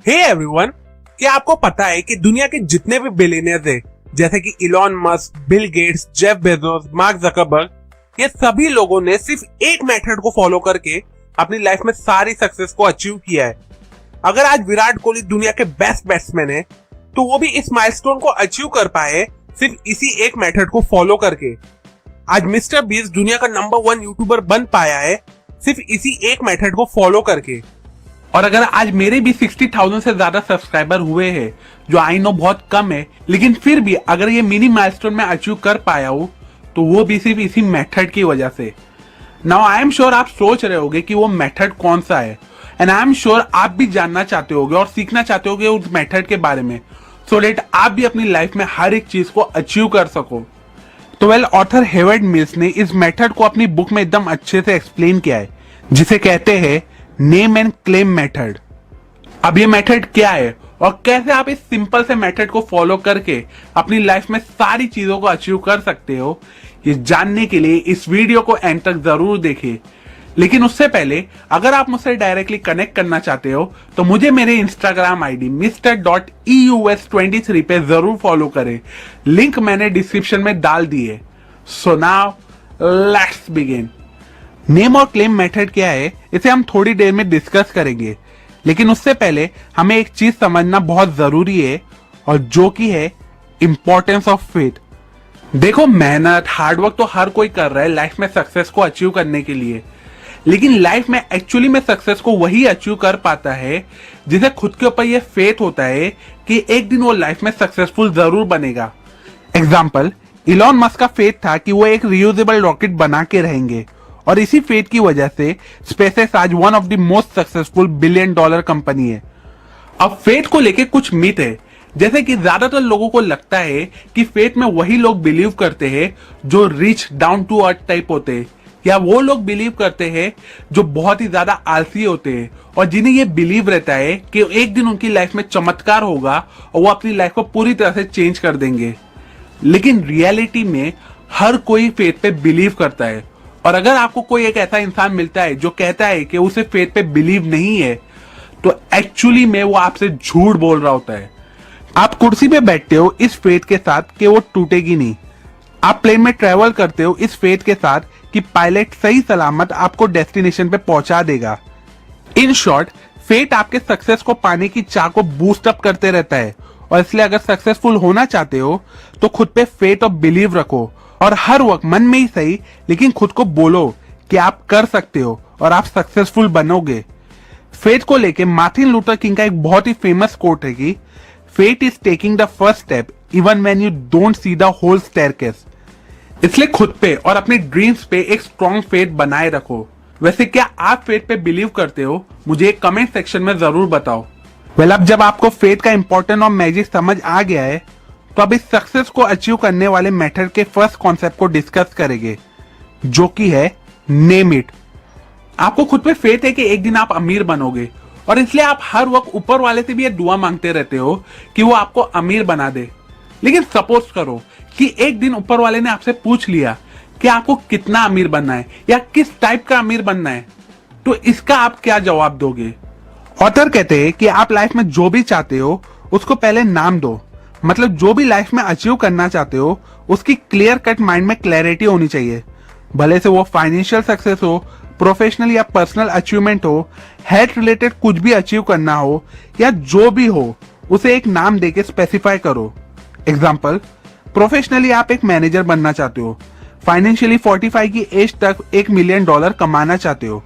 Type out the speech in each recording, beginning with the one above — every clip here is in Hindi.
हे एवरीवन, क्या आपको पता है कि दुनिया के जितने भी बिलियनियर्स हैं, जैसे कि Elon Musk, Bill Gates, Jeff Bezos, mark Zuckerberg, ये सभी लोगों ने सिर्फ एक मेथड को फॉलो करके अपनी लाइफ में सारी सक्सेस को अचीव किया है। अगर आज विराट कोहली दुनिया के बेस्ट बैट्समैन है, तो वो भी इस माइलस्टोन को अचीव कर पाए सिर्फ इसी एक मेथड को फॉलो करके। आज मिस्टर बीस्ट दुनिया का नंबर 1 यूट्यूबर बन पाया है सिर्फ इसी एक मेथड को फॉलो करके। और अगर आज मेरे भी 60,000 से ज्यादा सब्सक्राइबर हुए हैं, जो आई नो बहुत कम है, लेकिन फिर भी अगर ये मिनी माइलस्टोन में अचीव कर पाया हूं, तो वो भी सिर्फ इसी मेथड की वजह से। नाउ आई एम श्योर आप सोच रहे होगे कि वो मेथड कौन सा है, एंड आई एम श्योर आप भी जानना चाहते होगे और सीखना चाहते होगे उस मेथड के बारे में, सो लेट आप भी अपनी लाइफ में हर एक चीज को अचीव कर सको। तो वेल, ऑथर हेवर्ड मिल्स ने इस मेथड को अपनी बुक में एकदम अच्छे से एक्सप्लेन किया है, जिसे कहते हैं नेम एंड क्लेम मेथड। अब ये मेथड क्या है और कैसे आप इस सिंपल से मेथड को फॉलो करके अपनी लाइफ में सारी चीजों को अचीव कर सकते हो, ये जानने के लिए इस वीडियो को एंड तक जरूर देखिए। लेकिन उससे पहले अगर आप मुझसे डायरेक्टली कनेक्ट करना चाहते हो, तो मुझे मेरे इंस्टाग्राम आईडी Mr.EUS23 पे जरूर फॉलो करें। लिंक मैंने डिस्क्रिप्शन में डाल दी है। So now let's begin. Name और क्लेम मेथड क्या है, इसे हम थोड़ी देर में डिस्कस करेंगे, लेकिन उससे पहले हमें एक चीज समझना बहुत जरूरी है, और जो कि है इंपॉर्टेंस ऑफ फेथ। देखो, मेहनत, हार्डवर्क तो हर कोई कर रहा है लाइफ में सक्सेस को अचीव करने के लिए, लेकिन लाइफ में एक्चुअली में सक्सेस को वही अचीव कर पाता है जिसे खुद के ऊपर ये फेथ होता है कि एक दिन वो लाइफ में सक्सेसफुल जरूर बनेगा। एग्जाम्पल, इलॉन मस्क का फेथ था कि वो एक रियूजेबल रॉकेट बना के रहेंगे, और इसी फेथ की वजह से स्पेसएक्स आज one of the most successful $1 billion company है। अब फेथ को लेके कुछ मिथ है, जैसे कि ज्यादातर लोगों को लगता है कि फेथ में वही लोग बिलीव करते हैं जो rich, down to earth type होते हैं, या वो लोग बिलीव करते हैं जो बहुत ही ज्यादा आलसी होते हैं और जिन्हें ये बिलीव रहता है कि एक दिन उनकी लाइफ में चमत्कार होगा और वो अपनी लाइफ को पूरी तरह से चेंज कर देंगे। लेकिन रियलिटी में हर कोई फेथ पे बिलीव करता है, और अगर आपको कोई एक ऐसा इंसान मिलता है जो कहता है कि उसे फेथ पे बिलीव नहीं है, तो एक्चुअली में वो आपसे झूठ बोल रहा होता है। आप कुर्सी पे बैठते हो इस फेथ के साथ कि वो टूटेगी नहीं। आप प्लेन में ट्रेवल करते हो इस फेथ के साथ कि पायलट सही सलामत आपको डेस्टिनेशन पे पहुंचा देगा। इन शॉर्ट, फेथ आपके सक्सेस को पाने की चाह को बूस्ट अप करते रहता है, और इसलिए अगर सक्सेसफुल होना चाहते हो तो खुद पे फेथ और बिलीव रखो, और हर वक्त मन में ही सही लेकिन खुद को बोलो कि आप कर सकते हो और आप सक्सेसफुल बनोगे। फेथ को लेके मार्टिन लूथर किंग का एक बहुत ही फेमस कोट है कि faith is taking the first step even when you don't see the whole staircase. इसलिए खुद पे और अपने ड्रीम्स पे एक स्ट्रॉन्ग फेथ बनाए रखो। वैसे क्या आप फेथ पे बिलीव करते हो? मुझे एक कमेंट सेक्शन में जरूर बताओ। वेल, अब जब आपको फेथ का इंपॉर्टेंट और मैजिक समझ आ गया है, तो अब इस सक्सेस को अचीव करने वाले मेथड के फर्स्ट कॉन्सेप्ट को डिस्कस करेंगे, जो कि है नेम इट। आपको खुद पे फेथ है कि एक दिन आप अमीर बनोगे, और इसलिए आप हर वक्त ऊपर वाले से भी ये दुआ मांगते रहते हो कि वो आपको अमीर बना दे। लेकिन सपोज करो कि एक दिन ऊपर वाले ने आपसे पूछ लिया कि आपको कितना अमीर बनना है या किस टाइप का अमीर बनना है, तो इसका आप क्या जवाब दोगे? ऑथर कहते हैं कि आप लाइफ में जो भी चाहते हो उसको पहले नाम दो। मतलब जो भी लाइफ में अचीव करना चाहते हो उसकी क्लियर कट माइंड में क्लैरिटी होनी चाहिए, भले से वो फाइनेंशियल सक्सेस हो, प्रोफेशनल या पर्सनल अचीवमेंट हो, हेल्थ रिलेटेड कुछ भी अचीव करना हो, या जो भी हो उसे एक नाम देके स्पेसिफाई करो। एग्जाम्पल, प्रोफेशनली आप एक मैनेजर बनना चाहते हो, फाइनेंशियली 45 की एज तक $1 मिलियन कमाना चाहते हो,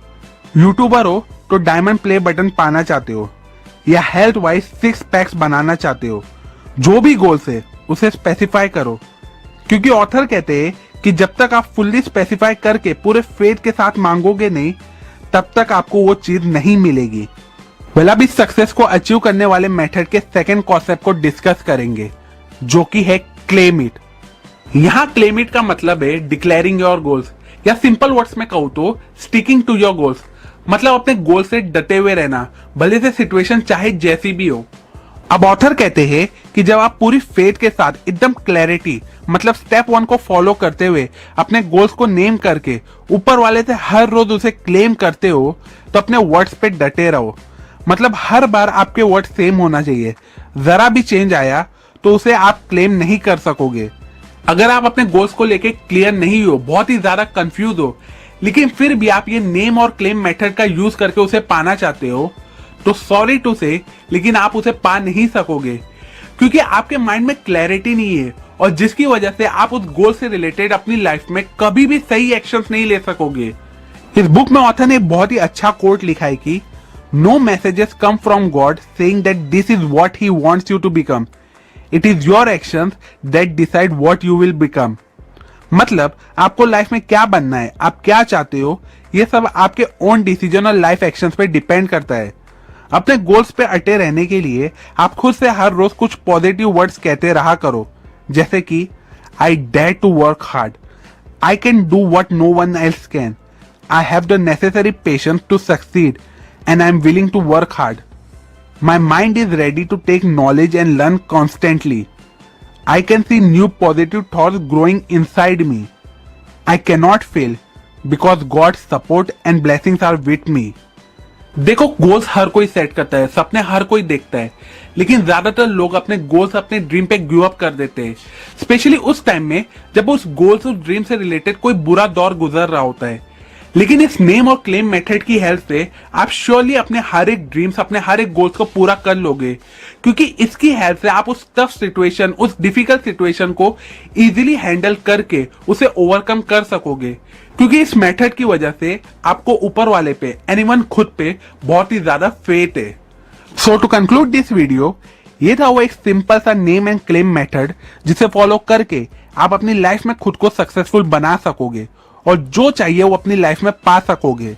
यूट्यूबर हो तो डायमंड प्ले बटन पाना चाहते हो, या हेल्थ वाइज 6 पैक्स बनाना चाहते हो। जो भी गोल्स है उसे स्पेसिफाई करो, क्योंकि ऑथर कहते हैं कि जब तक आप फुल्ली स्पेसिफाई करके पूरे फेथ के साथ मांगोगे नहीं, तब तक आपको वो चीज नहीं मिलेगी। वेल, अब इस सक्सेस को अचीव करने वाले मेथड के सेकंड कॉन्सेप्ट को डिस्कस करेंगे, जो कि है क्लेम इट। यहाँ क्लेम इट का मतलब है डिक्लेयरिंग योर गोल्स, या सिंपल वर्ड्स में कहूँ तो स्टिकिंग टू योर गोल्स। मतलब अपने गोल से डटे हुए रहना, भले से सिचुएशन चाहे जैसी भी हो। अब ऑथर कहते हैं कि जब आप पूरी फेथ के साथ एकदम क्लैरिटी, मतलब स्टेप 1 को फॉलो करते हुए अपने गोल्स को नेम करके ऊपर वाले से हर रोज उसे क्लेम करते हो, तो अपने वर्ड्स पे डटे रहो। मतलब हर बार आपके वर्ड सेम होना चाहिए, जरा भी चेंज आया तो उसे आप क्लेम नहीं कर सकोगे। अगर आप अपने गोल्स को लेके क्लियर नहीं हो, बहुत ही ज्यादा कंफ्यूज हो, लेकिन फिर भी आप ये नेम और क्लेम मेथड का यूज करके उसे पाना चाहते हो, तो सॉरी टू से, लेकिन आप उसे पा नहीं सकोगे, क्योंकि आपके माइंड में क्लैरिटी नहीं है, और जिसकी वजह से आप उस गोल से रिलेटेड अपनी लाइफ में कभी भी सही एक्शंस नहीं ले सकोगे। इस बुक में ऑथर ने बहुत ही अच्छा कोट लिखा है कि no messages come from God saying that this is what he wants you to become, it is your actions that decide what you will become. मतलब आपको लाइफ में क्या बनना है, आप क्या चाहते हो, ये सब आपके ओन डिसीजन और लाइफ एक्शंस पे डिपेंड करता है। अपने गोल्स पे अटे रहने के लिए आप खुद से हर रोज कुछ पॉजिटिव वर्ड्स कहते रहा करो, जैसे कि I dare to work hard, I can do what no one else can, I have the necessary patience to succeed and I am willing to work hard, my mind is ready to take knowledge and learn constantly, I can see new positive thoughts growing inside me. I cannot fail because God's support and blessings are with me. देखो, गोल्स हर कोई सेट करता है, सपने हर कोई देखता है, लेकिन ज्यादातर लोग अपने गोल्स, अपने ड्रीम पे गिव अप कर देते हैं, स्पेशली उस टाइम में जब उस गोल्स और ड्रीम से रिलेटेड कोई बुरा दौर गुजर रहा होता है। लेकिन इस नेम और क्लेम मेथड की हेल्प से आप श्योरली अपने हर एक ड्रीम्स, अपने हर एक गोल्स को पूरा कर लोगे, क्योंकि इसकी हेल्प से आप उस टफ सिचुएशन, उस डिफिकल्ट सिचुएशन को इजीली हैंडल करके उसे ओवरकम कर सकोगे, क्योंकि इस मेथड की वजह से आपको ऊपर वाले पे, एनीवन खुद पे बहुत ही ज्यादा फेथ है। सो टू कंक्लूड दिस वीडियो, ये था वो एक सिंपल सा नेम एंड क्लेम मेथड जिसे फॉलो करके आप अपनी लाइफ में खुद को सक्सेसफुल बना सकोगे और जो चाहिए वो अपनी लाइफ में पा सकोगे।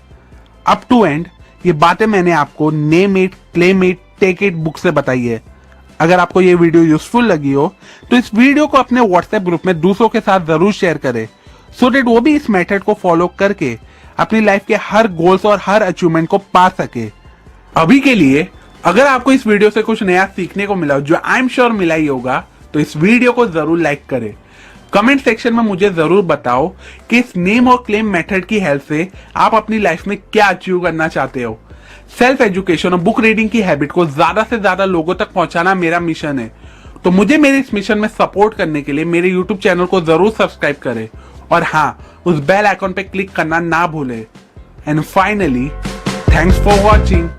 अप टू एंड ये बातें मैंने आपको name it, claim it, take it book से बताई है। अगर आपको ये वीडियो यूजफुल लगी हो तो इस वीडियो को अपने व्हाट्सएप ग्रुप में दूसरों के साथ जरूर शेयर करें, सो दैट वो भी इस मेथड को फॉलो करके अपनी लाइफ के हर गोल्स और हर अचीवमेंट को पा सके। अभी के लिए अगर आपको इस वीडियो से कुछ नया सीखने को मिला, जो आई एम श्योर मिला ही होगा, तो इस वीडियो को जरूर लाइक करें। कमेंट सेक्शन में मुझे जरूर बताओ कि इस नेम और क्लेम मेथड की हेल्प से आप अपनी लाइफ में क्या अचीव करना चाहते हो। सेल्फ एजुकेशन और बुक रीडिंग की हैबिट को ज्यादा से ज्यादा लोगों तक पहुंचाना मेरा मिशन है, तो मुझे मेरे इस मिशन में सपोर्ट करने के लिए मेरे यूट्यूब चैनल को जरूर सब्सक्राइब करें, और हाँ, उस बेल आइकॉन पे क्लिक करना ना भूलें। And finally, thanks for watching.